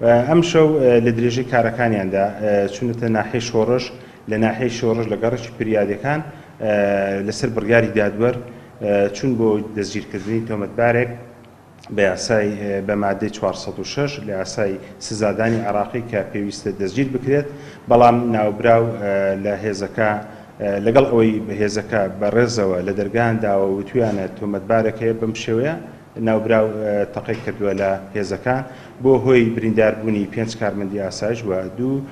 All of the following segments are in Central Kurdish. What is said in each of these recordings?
ئەم شەو لە درێژەی کارەکانیاندا چونەتە ناحیەی شۆڕش لە ناحیەی شۆڕش لە گەڕەکی پریادەکان لەسەر بڕیاری دادوەر چون بۆ دەستگیرکردنی تۆمەتبارێک بە یاسای بە مادەی 406 لە یاسای سزادانی عێراقی کە پێویستە دەستگیر بکرێت، بەڵام ناوبراو لە هێزەکە لەگەڵ ئەوەی هێزەکە بەڕێزەوە لە دەرگانداوە وتویانە تۆمەتبارێک هەیە بەم شێوەیە ناوبراو تەقی کردووە لە هێزەکان بۆ هۆی برینداربوونی 5 کارمەندی ئاسایش و 2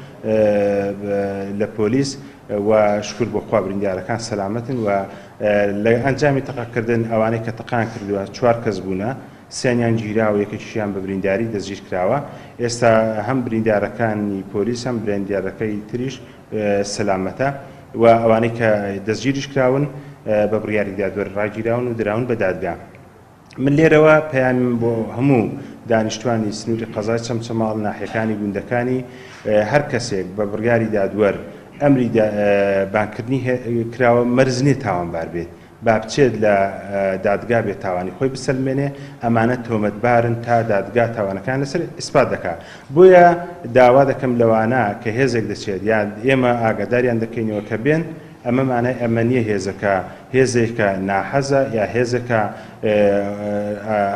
لە پۆلیس و شکر بۆ خوا بریندارەکان سەلامەتن و لە ئەنجامی تەقەکردن ئەوانەی کە تەقان کردووە 4 کەس بوونە، سێنیان گیراوە یەکێکیشیان بە برینداری دەستگیر کراوە. ئێستا هەم بریندارەکانی پۆلیس هەم بریندارەکەی تریش سەلامەتە و ئەوانەی کە دەستگیریش کراون بە بڕیاری دادوەر ڕاگیراون و دراون بە دادگا. من لێرەوە پەیامم بۆ هەموو دانیشتوانی سنووری قەزای چەمچەماڵ ناحیەکانی گوندەکانی هەر کەسێک بە بڕیاری دادوەر ئەمری بانکردنی کراوە مەرز نیە تاوانبار بێت، با بچێت لە دادگا بێت تاوانی خۆی بسەلمێنێ، ئەمانە تۆمەتبارن تا دادگا تاوانەکان لەسەر ئیسپات دەکات. بۆیە داوا دەکەم لەوانە کە هێزێک دەچێت یان ئێمە ئاگاداریان دەکەینەوە کە بێن ئەمە مانای ئەمە نییە هێزەکە هێزێکە ناحەزە یا هێزەکە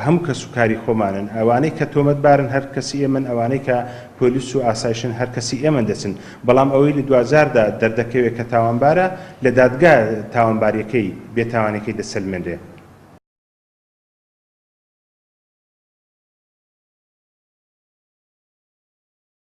هەموو کەس و کاری خۆمانن، ئەوانەی کە تۆمەتبارن هەر کەسی ئێمن، ئەوانەی کە پۆلیس و ئاسایشن هەر کەسی ئێمە دەچن، بەڵام ئەوەی لە 2000دا دەردەکەوێت کە تاوانبارە لە دادگا تاوانباریەکەی بێتاوانەکەی دەسەلمێنرێ.